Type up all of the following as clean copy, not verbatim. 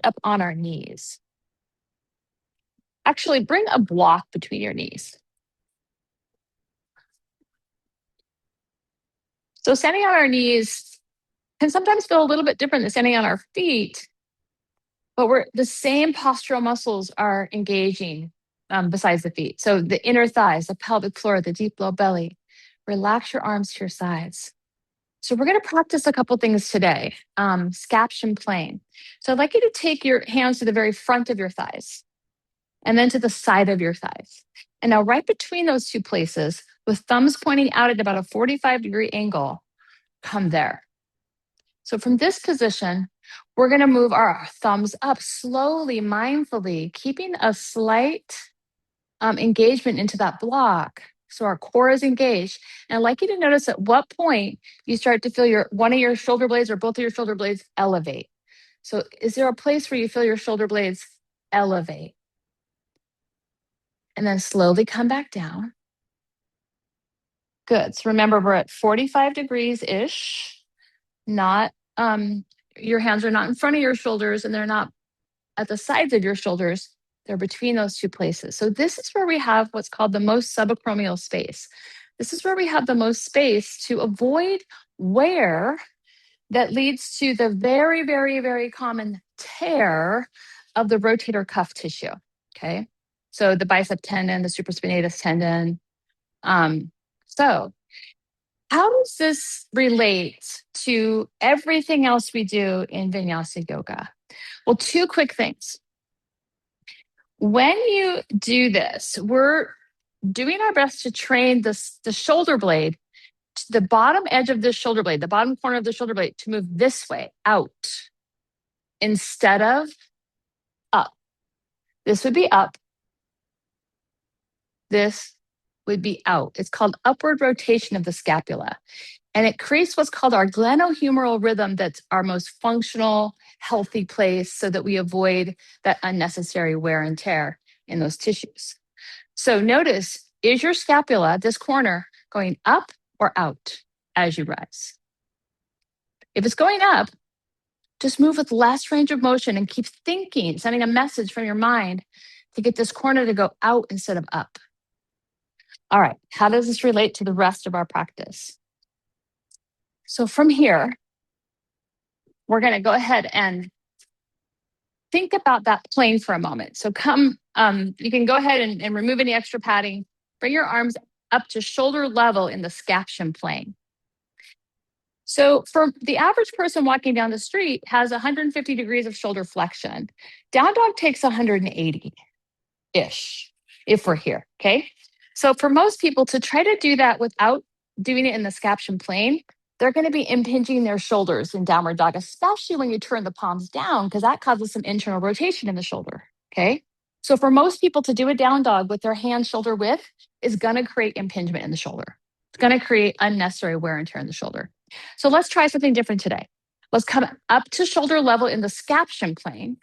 up on our knees. Actually, bring a block between your knees. So standing on our knees can sometimes feel a little bit different than standing on our feet, but the same postural muscles are engaging besides the feet. So the inner thighs, the pelvic floor, the deep low belly. Relax your arms to your sides. So we're going to practice a couple things today. Scaption plane. So I'd like you to take your hands to the very front of your thighs and then to the side of your thighs. And now right between those two places, with thumbs pointing out at about a 45-degree angle, come there. So from this position, we're going to move our thumbs up slowly, mindfully, keeping a slight engagement into that block. So our core is engaged. And I'd like you to notice at what point you start to feel one of your shoulder blades or both of your shoulder blades elevate. So is there a place where you feel your shoulder blades elevate? And then slowly come back down. Good. So remember, we're at 45 degrees-ish. Not, your hands are not in front of your shoulders and they're not at the sides of your shoulders. They're between those two places. So this is where we have what's called the most subacromial space. This is where we have the most space to avoid wear that leads to the very, very, very common tear of the rotator cuff tissue, okay? So the bicep tendon, the supraspinatus tendon. So how does this relate to everything else we do in Vinyasa yoga? Well, two quick things. When you do this, we're doing our best to train the shoulder blade, the bottom edge of this shoulder blade, the bottom corner of the shoulder blade to move this way, out, instead of up. This would be up. This would be out. It's called upward rotation of the scapula. And it creates what's called our glenohumeral rhythm. That's our most functional, healthy place so that we avoid that unnecessary wear and tear in those tissues. So notice, is your scapula, this corner, going up or out as you rise? If it's going up, just move with less range of motion and keep thinking, sending a message from your mind to get this corner to go out instead of up. All right, how does this relate to the rest of our practice? So from here, we're going to go ahead and think about that plane for a moment. So you can go ahead and remove any extra padding. Bring your arms up to shoulder level in the scaption plane. So for the average person walking down the street has 150 degrees of shoulder flexion. Down dog takes 180-ish if we're here, okay? So for most people to try to do that without doing it in the scaption plane, they're going to be impinging their shoulders in downward dog, especially when you turn the palms down, because that causes some internal rotation in the shoulder, okay? So for most people to do a down dog with their hands shoulder width is going to create impingement in the shoulder. It's going to create unnecessary wear and tear in the shoulder. So let's try something different today. Let's come up to shoulder level in the scaption plane.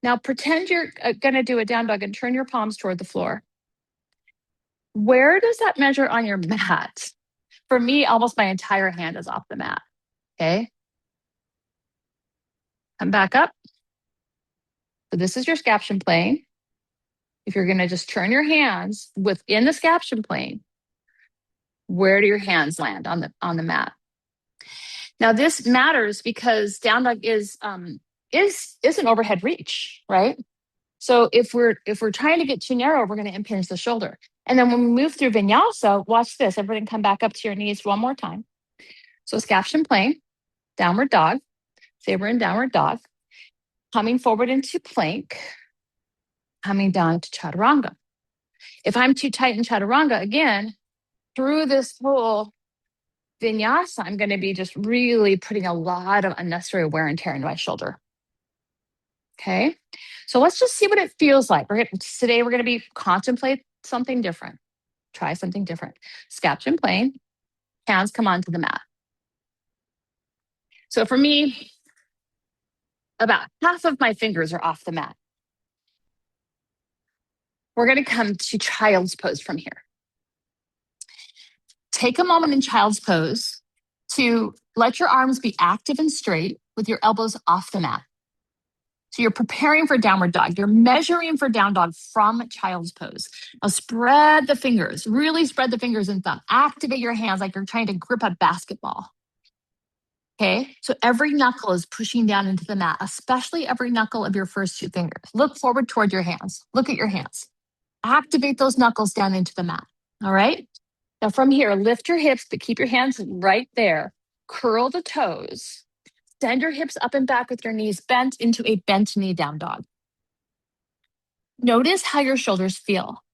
Now pretend you're going to do a down dog and turn your palms toward the floor. Where does that measure on your mat? For me, almost my entire hand is off the mat, okay? Come back up. So this is your scaption plane. If you're going to just turn your hands within the scaption plane, where do your hands land on the mat? Now this matters because down dog is an overhead reach, right? So if we're trying to get too narrow, we're going to impinge the shoulder. And then when we move through Vinyasa, watch this. Everybody come back up to your knees one more time. So scaption plane, downward dog. Say we're in downward dog. Coming forward into plank. Coming down to Chaturanga. If I'm too tight in Chaturanga, again, through this whole Vinyasa, I'm going to be just really putting a lot of unnecessary wear and tear into my shoulder. Okay, so let's just see what it feels like. Today we're going to be contemplate something different. Try something different. Scaption plane, hands come onto the mat. So for me, about half of my fingers are off the mat. We're going to come to child's pose from here. Take a moment in child's pose to let your arms be active and straight with your elbows off the mat. So you're preparing for downward dog. You're measuring for down dog from child's pose. Now spread the fingers, really spread the fingers and thumb. Activate your hands like you're trying to grip a basketball. Okay, so every knuckle is pushing down into the mat, especially every knuckle of your first two fingers. Look forward toward your hands. Look at your hands. Activate those knuckles down into the mat. All right. Now from here, lift your hips, but keep your hands right there. Curl the toes. Send your hips up and back with your knees bent into a bent knee down dog. Notice how your shoulders feel.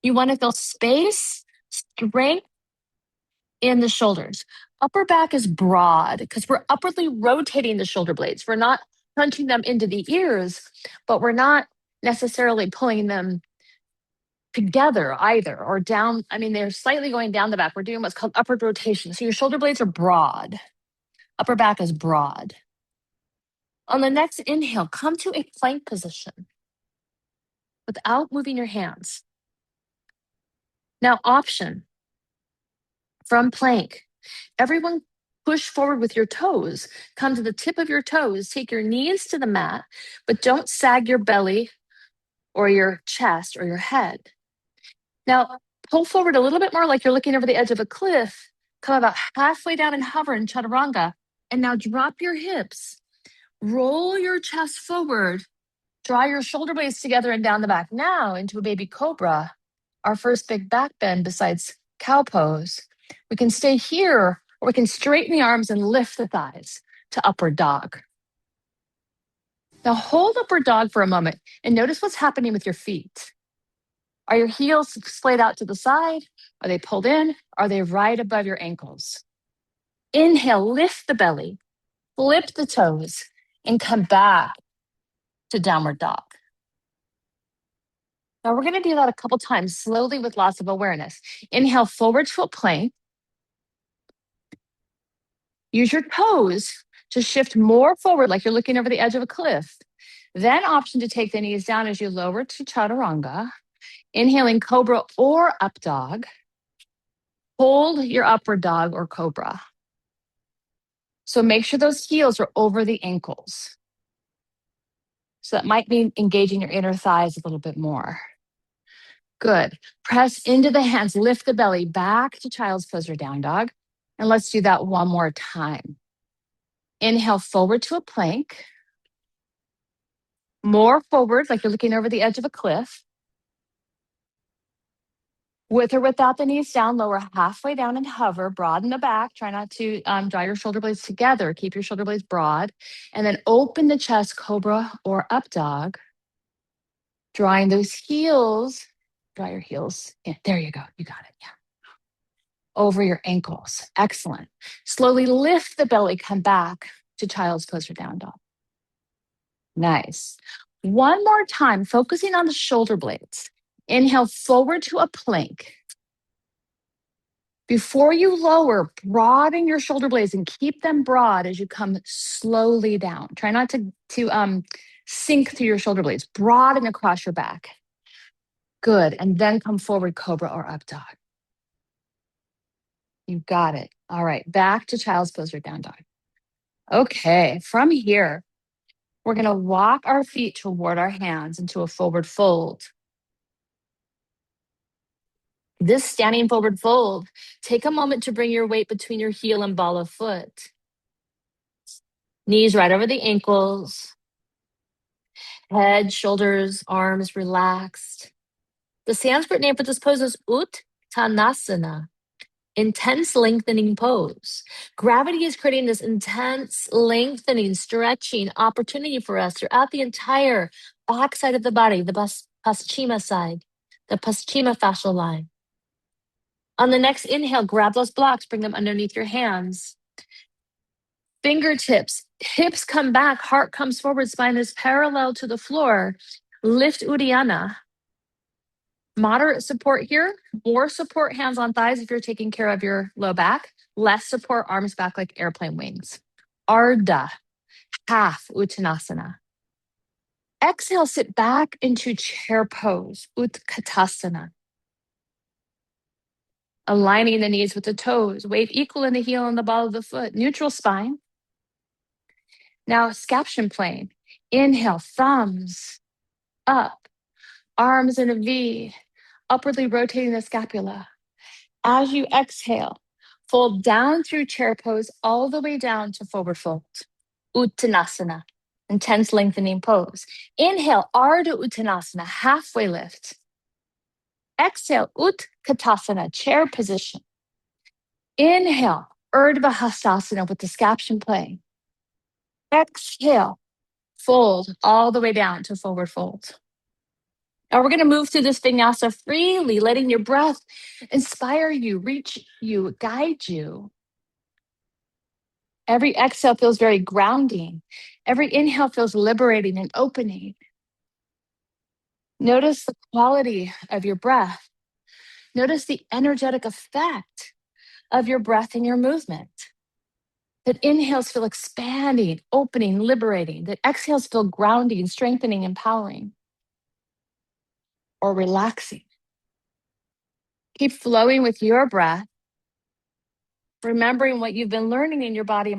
You want to feel space, strength in the shoulders. Upper back is broad because we're upwardly rotating the shoulder blades. We're not punching them into the ears, but we're not necessarily pulling them together either or down. I mean, they're slightly going down the back. We're doing what's called upward rotation. So your shoulder blades are broad. Upper back is broad. On the next inhale, come to a plank position without moving your hands. Now, option from plank. Everyone push forward with your toes. Come to the tip of your toes. Take your knees to the mat, but don't sag your belly or your chest or your head. Now, pull forward a little bit more like you're looking over the edge of a cliff. Come about halfway down and hover in Chaturanga. And now drop your hips. Roll your chest forward. Draw your shoulder blades together and down the back. Now into a baby cobra, our first big back bend besides cow pose. We can stay here, or we can straighten the arms and lift the thighs to upward dog. Now hold upward dog for a moment and notice what's happening with your feet. Are your heels splayed out to the side? Are they pulled in? Are they right above your ankles? Inhale, lift the belly, flip the toes, and come back to downward dog. Now we're going to do that a couple times, slowly with lots of awareness. Inhale forward to a plank. Use your toes to shift more forward like you're looking over the edge of a cliff. Then option to take the knees down as you lower to Chaturanga. Inhaling cobra or up dog. Hold your upward dog or cobra. So make sure those heels are over the ankles. So that might mean engaging your inner thighs a little bit more. Good. Press into the hands, lift the belly back to child's pose or down dog. And let's do that one more time. Inhale forward to a plank. More forward, like you're looking over the edge of a cliff. With or without the knees down, lower halfway down and hover, broaden the back. Try not to draw your shoulder blades together. Keep your shoulder blades broad. And then open the chest, cobra or up dog. Drawing those heels. Draw your heels. Yeah, there you go. You got it. Yeah. Over your ankles. Excellent. Slowly lift the belly, come back to child's pose or down dog. Nice. One more time, focusing on the shoulder blades. Inhale forward to a plank. Before you lower, broaden your shoulder blades and keep them broad as you come slowly down. Try not to sink through your shoulder blades. Broaden across your back. Good. And then come forward, cobra or up dog. You got it. All right. Back to child's pose or down dog. Okay. From here, we're going to walk our feet toward our hands into a forward fold. This standing forward fold, take a moment to bring your weight between your heel and ball of foot. Knees right over the ankles. Head, shoulders, arms relaxed. The Sanskrit name for this pose is Uttanasana, intense lengthening pose. Gravity is creating this intense lengthening, stretching opportunity for us throughout the entire back side of the body, the paschima side, the paschima fascial line. On the next inhale, grab those blocks, bring them underneath your hands. Fingertips, hips come back, heart comes forward, spine is parallel to the floor. Lift Uddiyana. Moderate support here, more support hands on thighs if you're taking care of your low back, less support arms back like airplane wings. Ardha, half Uttanasana. Exhale, sit back into chair pose, Utkatasana. Aligning the knees with the toes, weight equal in the heel and the ball of the foot, neutral spine. Now, Scaption plane. Inhale, thumbs up, arms in a V, upwardly rotating the scapula. As you exhale, fold down through chair pose all the way down to forward fold. Uttanasana, intense lengthening pose. Inhale, Ardha Uttanasana, halfway lift. Exhale, Utkatasana, chair position. Inhale, Urdhva Hastasana with the Scaption playing. Exhale, fold all the way down to forward fold. Now we're going to move through this vinyasa freely, letting your breath inspire you, reach you, guide you. Every exhale feels very grounding. Every inhale feels liberating and opening. Notice the quality of your breath. Notice the energetic effect of your breath and your movement. That inhales feel expanding, opening, liberating. That exhales feel grounding, strengthening, empowering, or relaxing. Keep flowing with your breath, remembering what you've been learning in your body,